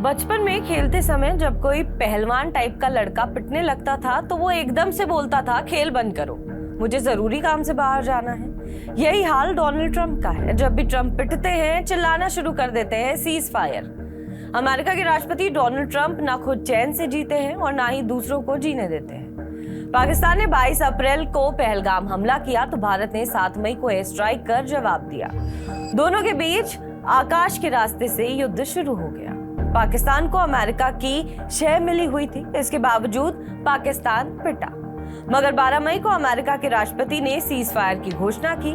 बचपन में खेलते समय जब कोई पहलवान टाइप का लड़का पिटने लगता था तो वो एकदम से बोलता था, खेल बंद करो, मुझे जरूरी काम से बाहर जाना है। यही हाल डोनाल्ड ट्रंप का है। जब भी ट्रंप पिटते हैं चिल्लाना शुरू कर देते हैं, सीज फायर। अमेरिका के राष्ट्रपति डोनाल्ड ट्रंप ना खुद चैन से जीते हैं और ना ही दूसरों को जीने देते हैं। पाकिस्तान ने 22 अप्रैल को पहलगाम हमला किया तो भारत ने 7 मई को एयर स्ट्राइक कर जवाब दिया। दोनों के बीच आकाश के रास्ते से युद्ध शुरू हो गया। पाकिस्तान को अमेरिका की शह मिली हुई थी, इसके बावजूद पाकिस्तान पिटा। मगर 12 मई को अमेरिका के राष्ट्रपति ने सीज फायर की घोषणा की,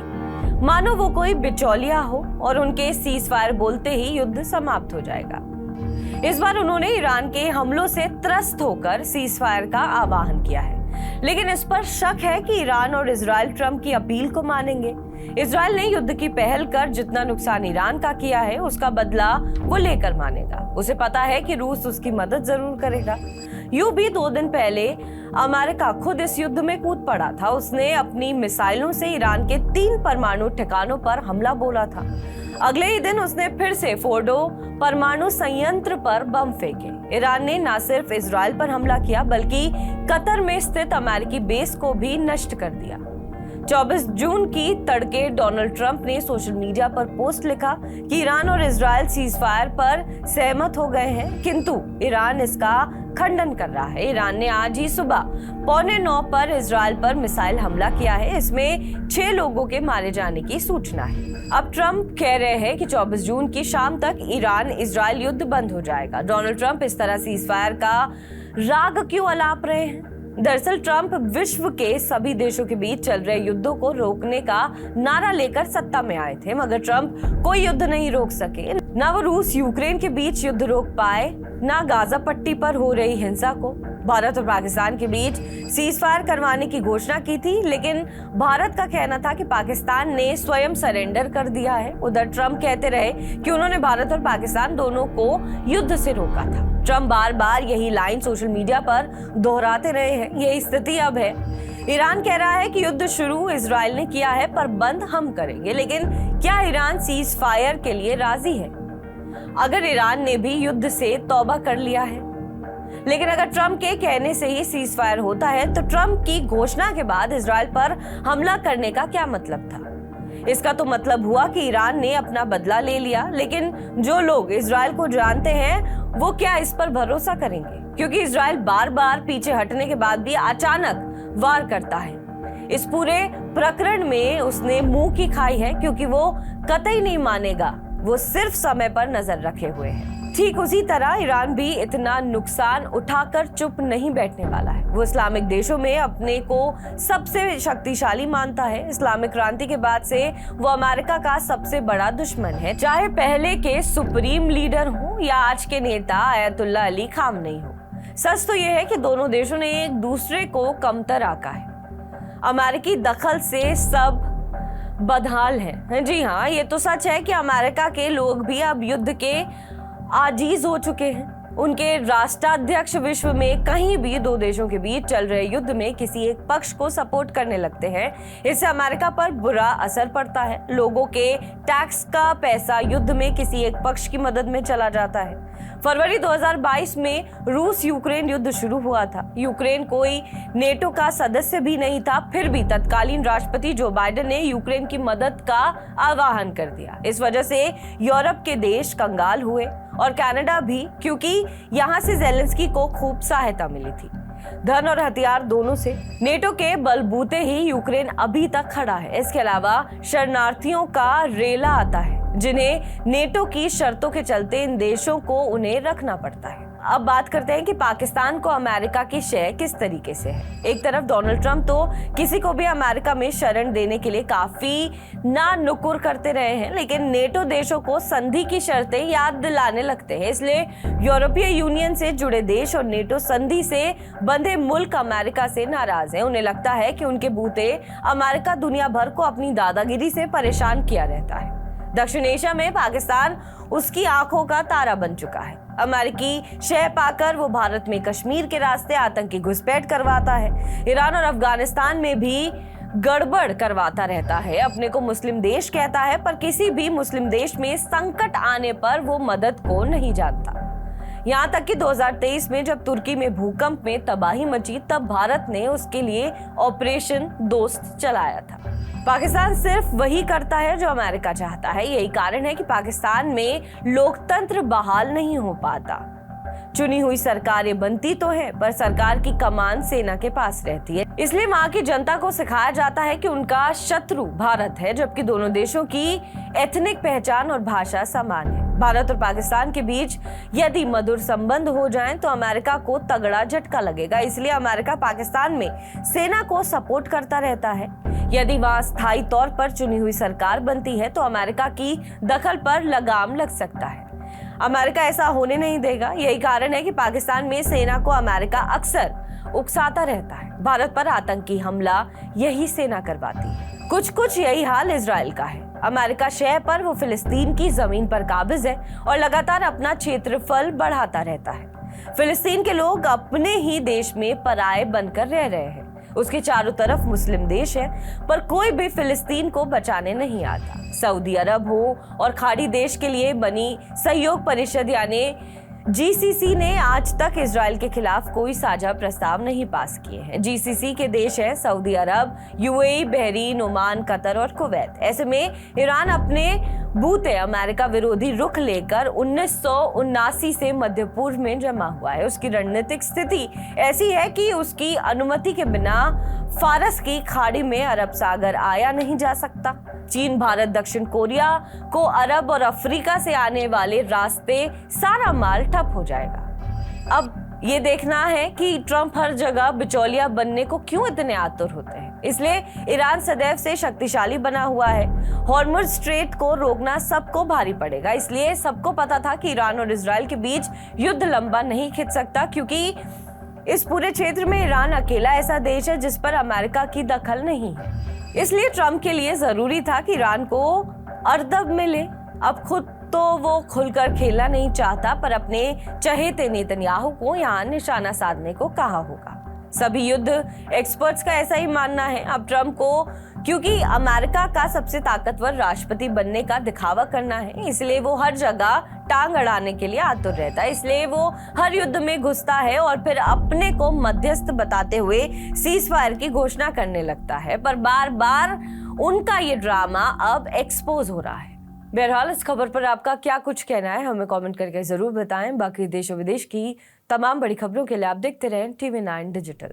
मानो वो कोई बिचौलिया हो और उनके सीज फायर बोलते ही युद्ध समाप्त हो जाएगा। इस बार उन्होंने ईरान के हमलों से त्रस्त होकर सीज फायर का आह्वान किया है, लेकिन इस पर शक है कि ईरान और इजराइल ट्रंप की अपील को मानेंगे। इजराइल ने युद्ध की पहल कर जितना नुकसान ईरान का किया है उसका बदला वो लेकर मानेगा। उसे पता है कि रूस उसकी मदद जरूर करेगा। यूं भी 2 दिन पहले अमेरिका खुद इस युद्ध में कूद पड़ा था। उसने अपनी मिसाइलों से ईरान के 3 परमाणु ठिकानों पर हमला बोला था। अगले ही दिन उसने फिर से फोर्डो परमाणु संयंत्र पर बम फेंके। ईरान ने न सिर्फ इजराइल पर हमला किया बल्कि कतर में स्थित अमेरिकी बेस को भी नष्ट कर दिया। 24 जून की तड़के डोनाल्ड ट्रंप ने सोशल मीडिया पर पोस्ट लिखा कि ईरान और इजराइल सीज फायर पर सहमत हो गए हैं, किंतु ईरान इसका खंडन कर रहा है। ईरान ने आज ही सुबह 8:45 पर इजराइल पर मिसाइल हमला किया है। इसमें 6 लोगों के मारे जाने की सूचना है। अब ट्रंप कह रहे हैं कि 24 जून की शाम तक ईरान इजराइल युद्ध बंद हो जाएगा। डोनाल्ड ट्रंप इस तरह सीज फायर का राग क्यों अलाप रहे हैं? दरअसल ट्रंप विश्व के सभी देशों के बीच चल रहे युद्धों को रोकने का नारा लेकर सत्ता में आए थे, मगर ट्रंप कोई युद्ध नहीं रोक सके। ना वो रूस यूक्रेन के बीच युद्ध रोक पाए, ना गाजा पट्टी पर हो रही हिंसा को। भारत और पाकिस्तान के बीच सीज फायर करवाने की घोषणा की थी, लेकिन भारत का कहना था कि पाकिस्तान ने स्वयं सरेंडर कर दिया है। उधर ट्रंप कहते रहे कि उन्होंने भारत और पाकिस्तान दोनों को युद्ध से रोका था। ट्रंप बार बार यही लाइन सोशल मीडिया पर दोहराते रहे हैं। यही स्थिति अब है। ईरान कह रहा है कि युद्ध शुरू इजराइल ने किया है पर बंद हम करेंगे, लेकिन क्या ईरान सीज फायर के लिए राजी है? अगर ईरान ने भी युद्ध से तौबा कर लिया है, लेकिन अगर ट्रंप के कहने से ही सीज फायर होता है तो ट्रंप की घोषणा के बाद इजराइल पर हमला करने का क्या मतलब था? इसका तो मतलब हुआ कि ईरान ने अपना बदला ले लिया, लेकिन जो लोग इजराइल को जानते हैं वो क्या इस पर भरोसा करेंगे? क्योंकि इजराइल बार बार पीछे हटने के बाद भी अचानक वार करता है। इस पूरे प्रकरण में उसने मुंह की खाई है, क्योंकि वो कतई नहीं मानेगा, वो सिर्फ समय पर नजर रखे हुए है। ठीक उसी तरह ईरान भी इतना नुकसान उठाकर चुप नहीं बैठने वाला है। वो इस्लामिक देशों में अपने को सबसे शक्तिशाली मानता है। इस्लामिक क्रांति के बाद से वो अमेरिका का सबसे बड़ा दुश्मन है, चाहे पहले के सुप्रीम लीडर हो या आज के नेता आयतुल्लाह अली खामनेई हो। सच तो यह है कि दोनों देशों ने एक दूसरे को कमतर आंका है। अमेरिकी दखल से सब बदहाल है। जी हाँ, ये तो सच है कि अमेरिका के लोग भी अब युद्ध के आजीज हो चुके हैं। उनके राष्ट्राध्यक्ष विश्व में कहीं भी 2 देशों के बीच चल रहे युद्ध में किसी एक पक्ष को सपोर्ट करने लगते हैं। इससे अमेरिका पर बुरा असर पड़ता है। लोगों के टैक्स का पैसा युद्ध में किसी एक पक्ष की मदद में चला जाता है। फरवरी 2022 में रूस यूक्रेन युद्ध शुरू हुआ था। यूक्रेन कोई नेटो का सदस्य भी नहीं था, फिर भी तत्कालीन राष्ट्रपति जो बाइडेन ने यूक्रेन की मदद का आह्वान कर दिया। इस वजह से यूरोप के देश कंगाल हुए और कनाडा भी, क्योंकि यहाँ से ज़ेलेंस्की को खूब सहायता मिली थी, धन और हथियार दोनों से। नेटो के बलबूते ही यूक्रेन अभी तक खड़ा है। इसके अलावा शरणार्थियों का रेला आता है, जिन्हें नेटो की शर्तों के चलते इन देशों को उन्हें रखना पड़ता है। अब बात करते हैं कि पाकिस्तान को अमेरिका की शह किस तरीके से है। एक तरफ डोनाल्ड ट्रंप तो किसी को भी अमेरिका में शरण देने के लिए काफी ना नुकुर करते रहे हैं, लेकिन नेटो देशों को संधि की शर्तें याद दिलाने लगते हैं। इसलिए यूरोपीय यूनियन से जुड़े देश और नेटो संधि से बंधे मुल्क अमेरिका से नाराज हैं। उन्हें लगता है कि उनके बूते अमेरिका दुनिया भर को अपनी दादागिरी से परेशान किया रहता है। दक्षिण एशिया में पाकिस्तान उसकी आंखों का तारा बन चुका है। अमेरिकी शह पाकर वो भारत में कश्मीर के रास्ते आतंकी घुसपैठ करवाता है। ईरान और अफगानिस्तान में भी गड़बड़ करवाता रहता है। अपने को मुस्लिम देश कहता है, पर किसी भी मुस्लिम देश में संकट आने पर वो मदद को नहीं जानता। यहाँ तक कि 2023 में जब तुर्की में भूकंप में तबाही मची, तब भारत ने उसके लिए ऑपरेशन दोस्त चलाया था। पाकिस्तान सिर्फ वही करता है जो अमेरिका चाहता है। यही कारण है कि पाकिस्तान में लोकतंत्र बहाल नहीं हो पाता। चुनी हुई सरकारें बनती तो है, पर सरकार की कमान सेना के पास रहती है। इसलिए वहां की जनता को सिखाया जाता है कि उनका शत्रु भारत है, जबकि दोनों देशों की एथनिक पहचान और भाषा समान है। भारत और पाकिस्तान के बीच यदि मधुर संबंध हो जाएं तो अमेरिका को तगड़ा झटका लगेगा। इसलिए अमेरिका पाकिस्तान में सेना को सपोर्ट करता रहता है। यदि वहां स्थायी तौर पर चुनी हुई सरकार बनती है तो अमेरिका की दखल पर लगाम लग सकता है। अमेरिका ऐसा होने नहीं देगा। यही कारण है कि पाकिस्तान में सेना को अमेरिका अक्सर उकसाता रहता है। भारत पर आतंकी हमला यही सेना करवाती है। कुछ यही हाल इजराइल का है। अमेरिका शह पर वो फिलिस्तीन की जमीन पर काबिज है और लगातार अपना क्षेत्रफल बढ़ाता रहता है। फिलिस्तीन के लोग अपने ही देश में पराये बनकर रह रहे हैं। उसके चारों तरफ मुस्लिम देश है, पर कोई भी फिलिस्तीन को बचाने नहीं आता। सऊदी अरब हो और खाड़ी देश के लिए बनी सहयोग परिषद यानी जीसीसी ने आज तक इजराइल के खिलाफ कोई साझा प्रस्ताव नहीं पास किए हैं। जीसीसी के देश हैं सऊदी अरब, यूएई, बहरीन, ओमान, कतर और कुवैत। ऐसे में ईरान अपने बूते अमेरिका विरोधी रुख लेकर 1979 से मध्य पूर्व में जमा हुआ है। उसकी रणनीतिक स्थिति ऐसी है कि उसकी अनुमति के बिना फारस की खाड़ी में अरब सागर आया नहीं जा सकता। चीन, भारत, दक्षिण कोरिया को अरब और अफ्रीका से आने वाले रास्ते सारा माल ठप हो जाएगा। अब ये देखना है कि ट्रंप हर जगह बिचौलिया बनने को क्यों इतने आतुर होते हैं। इसलिए ईरान सदैव से शक्तिशाली बना हुआ है। हॉर्मुज स्ट्रेट को रोकना सबको भारी पड़ेगा। इसलिए सबको पता था कि ईरान और इजराइल के बीच युद्ध लंबा नहीं खिंच सकता, क्योंकि इस पूरे क्षेत्र में ईरान अकेला ऐसा देश है जिस पर अमेरिका की दखल नहीं है। इसलिए ट्रंप के लिए जरूरी था कि ईरान को अर्दब मिले। अब खुद तो वो खुलकर खेलना नहीं चाहता, पर अपने चहेते नेतन्याहू को यहाँ निशाना साधने को कहा होगा। सभी युद्ध एक्सपर्ट्स का ऐसा ही मानना है। अब ट्रंप को क्योंकि अमेरिका का सबसे ताकतवर राष्ट्रपति बनने का दिखावा करना है, इसलिए वो हर जगह टांग अड़ाने के लिए आतुर रहता है। इसलिए वो हर युद्ध में घुसता है और फिर अपने को मध्यस्थ बताते हुए सीज फायर की घोषणा करने लगता है। पर बार बार उनका ये ड्रामा अब एक्सपोज हो रहा है। बहरहाल इस खबर पर आपका क्या कुछ कहना है, हमें कमेंट करके जरूर बताएं। बाकी देश और विदेश की तमाम बड़ी खबरों के लिए आप देखते रहें TV9 डिजिटल।